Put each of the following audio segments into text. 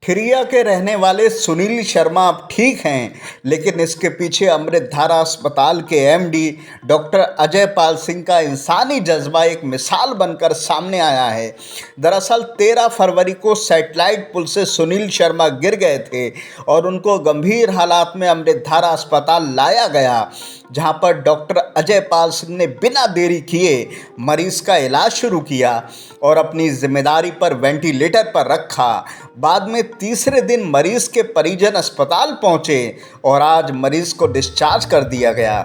खिरिया के रहने वाले सुनील शर्मा अब ठीक हैं, लेकिन इसके पीछे अमृतधारा अस्पताल के एमडी डॉक्टर अजय पाल सिंह का इंसानी जज्बा एक मिसाल बनकर सामने आया है। दरअसल 13 फरवरी को सैटेलाइट पुल से सुनील शर्मा गिर गए थे और उनको गंभीर हालात में अमृतधारा अस्पताल लाया गया, जहां पर डॉक्टर अजय पाल सिंह ने बिना देरी किए मरीज का इलाज शुरू किया और अपनी जिम्मेदारी पर वेंटिलेटर पर रखा। बाद में तीसरे दिन मरीज के परिजन अस्पताल पहुंचे और आज मरीज को डिस्चार्ज कर दिया गया।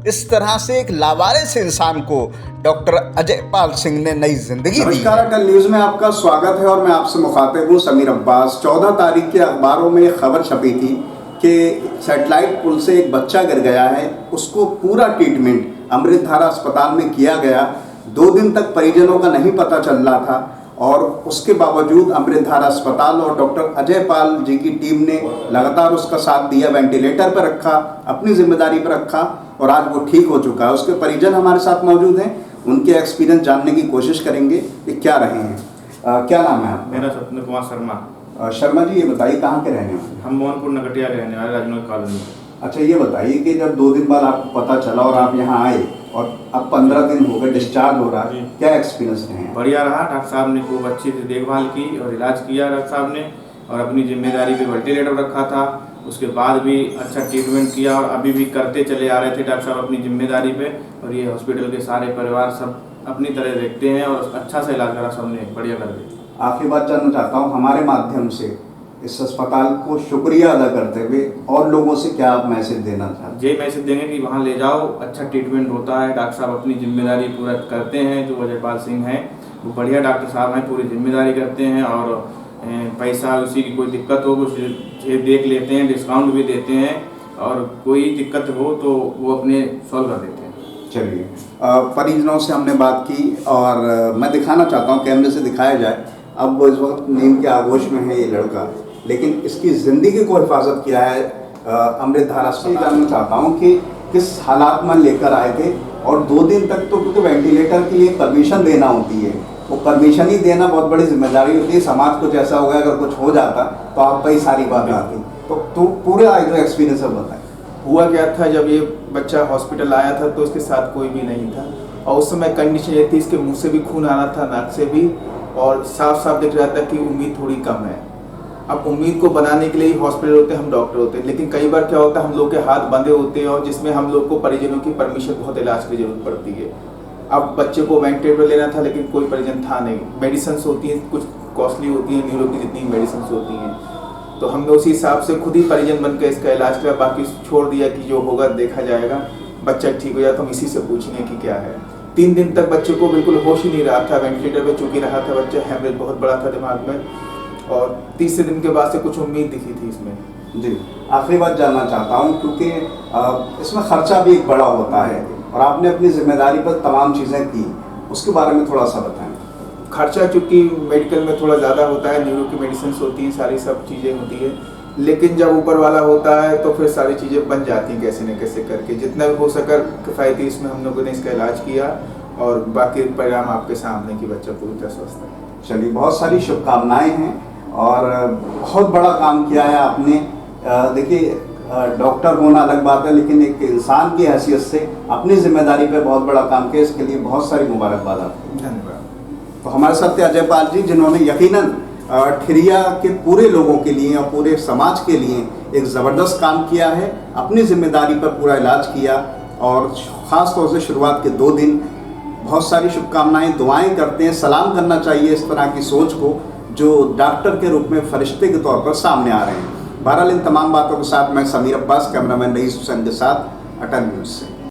इस तरह से एक लावारिस इंसान को डॉक्टर अजय पाल सिंह ने नई जिंदगी दी। नमस्कार, अटल न्यूज में आपका स्वागत है और मैं आपसे मुखातिब हूँ समीर अब्बास। 14 तारीख के अखबारों में एक खबर छपी थी कि सैटेलाइट पुल से एक बच्चा गिर गया है, उसको पूरा ट्रीटमेंट अमृतधारा अस्पताल में किया गया। 2 दिन तक परिजनों का नहीं पता चल रहा था और उसके बावजूद अमृतधारा अस्पताल और डॉक्टर अजय पाल जी की टीम ने लगातार उसका साथ दिया, वेंटिलेटर पर रखा, अपनी जिम्मेदारी पर रखा और आज वो ठीक हो चुका है। उसके परिजन हमारे साथ मौजूद हैं, उनके एक्सपीरियंस जानने की कोशिश करेंगे कि क्या रहे हैं। क्या नाम है आपका? मेरा सपन कुमार शर्मा। शर्मा जी, ये बताइए कहाँ के रहने वाले? हम मोहनपुर नगटिया के रहने वाले, राजनगर कॉलोनी। अच्छा, ये बताइए कि जब 2 दिन बाद आपको पता चला और आप यहाँ आए और अब 15 दिन हो गए, डिस्चार्ज हो रहा है, क्या एक्सपीरियंस रहे हैं? बढ़िया रहा। डॉक्टर साहब ने खूब अच्छी से देखभाल की और इलाज किया डॉक्टर साहब ने, और अपनी जिम्मेदारी पे वेंटिलेटर रखा था। उसके बाद भी अच्छा ट्रीटमेंट किया और अभी भी करते चले आ रहे थे डॉक्टर साहब अपनी जिम्मेदारी पे। और ये हॉस्पिटल के सारे परिवार सब अपनी तरह देखते हैं और अच्छा से इलाज करा सबने, बढ़िया कर दिया। आखिरी बात जानना चाहता हूँ, हमारे माध्यम से इस अस्पताल को शुक्रिया अदा करते हुए और लोगों से क्या आप मैसेज देना चाहते हैं? ये मैसेज देंगे कि वहाँ ले जाओ, अच्छा ट्रीटमेंट होता है। डॉक्टर साहब अपनी जिम्मेदारी पूरा करते हैं। जो अजय पाल सिंह हैं वो बढ़िया डॉक्टर साहब हैं, पूरी जिम्मेदारी करते हैं और पैसा उसी की कोई दिक्कत हो कुछ देख लेते हैं, डिस्काउंट भी देते हैं और कोई दिक्कत हो तो वो अपने सॉल्व कर देते हैं। चलिए, परिजनों से हमने बात की और मैं दिखाना चाहता हूँ, कैमरे से दिखाया जाए। अब वो इस वक्त नींद के आगोश में है ये लड़का, लेकिन इसकी ज़िंदगी को हिफाजत किया है अमृतधारा अस्पताल। जानना चाहता हूँ कि किस हालात में लेकर आए थे और 2 दिन तक तो क्योंकि वेंटिलेटर के लिए परमिशन देना होती है, वो परमिशन ही देना बहुत बड़ी जिम्मेदारी होती है। समाज को जैसा हो गया, अगर कुछ हो जाता तो आप पर ही सारी बात आती। तो पूरा जो एक्सपीरियंस है बताएं। हुआ क्या था, जब ये बच्चा हॉस्पिटल आया था तो उसके साथ कोई भी नहीं था और उस समय कंडीशन ये थी, इसके मुंह से भी खून आ रहा था, नाक से भी, और साफ साफ दिख रहा था कि उम्मीद थोड़ी कम है। अब उम्मीद को बनाने के लिए हॉस्पिटल होते हैं, हम डॉक्टर होते हैं, लेकिन कई बार क्या होता है हम लोग के हाथ बंधे होते हैं और जिसमें हम लोग को परिजनों की परमिशन बहुत इलाज की जरूरत पड़ती है। अब बच्चे को वेंटिलेटर लेना था लेकिन कोई परिजन था नहीं। मेडिसिन होती हैं, कुछ कॉस्टली होती हैं, न्यूरो की जितनी मेडिसिन होती हैं, तो हमने उसी हिसाब से खुद ही परिजन बन के इसका इलाज किया। बाकी छोड़ दिया कि जो होगा देखा जाएगा, बच्चा ठीक हो जाए तो हम इसी से पूछेंगे कि क्या है। 3 दिन तक बच्चे को बिल्कुल होश ही नहीं रहा था, वेंटिलेटर पे चूंकि रहा था बच्चा, हेमरेज बहुत बड़ा था दिमाग में, और तीसरे दिन के बाद से कुछ उम्मीद दिखी थी इसमें। जी, आखिरी बात जानना चाहता हूँ क्योंकि इसमें खर्चा भी एक बड़ा होता है और आपने अपनी जिम्मेदारी पर तमाम चीज़ें की, उसके बारे में थोड़ा सा बताएं। खर्चा चूँकि मेडिकल में थोड़ा ज़्यादा होता है, न्यूरो की मेडिसिन होती हैं, सारी सब चीज़ें होती है, लेकिन जब ऊपर वाला होता है तो फिर सारी चीज़ें बन जाती हैं कैसे न कैसे करके। जितना भी हो सका किफ़ायती इसमें हम लोगों ने इसका इलाज किया और बाकी परिणाम आपके सामने कि बच्चा पूरी तरह स्वस्थ है। चलिए, बहुत सारी शुभकामनाएं हैं और बहुत बड़ा काम किया है आपने। देखिए, डॉक्टर होना अलग बात है, लेकिन एक इंसान की हैसियत से अपनी जिम्मेदारी पे बहुत बड़ा काम किया, इसके लिए बहुत सारी मुबारकबाद आपको। धन्यवाद। तो हमारे साथ थे अजय पाल जी, जिन्होंने यकीनन खिरिया के पूरे लोगों के लिए और पूरे समाज के लिए एक ज़बरदस्त काम किया है, अपनी जिम्मेदारी पर पूरा इलाज किया और ख़ास तौर से शुरुआत के 2 दिन। बहुत सारी शुभकामनाएं, दुआएं करते हैं। सलाम करना चाहिए इस तरह की सोच को जो डॉक्टर के रूप में फरिश्ते के तौर पर सामने आ रहे हैं। बहरहाल इन तमाम बातों के साथ मैं समीर अब्बास, कैमरामैन रईस हुसैन के साथ, अटल न्यूज़ से।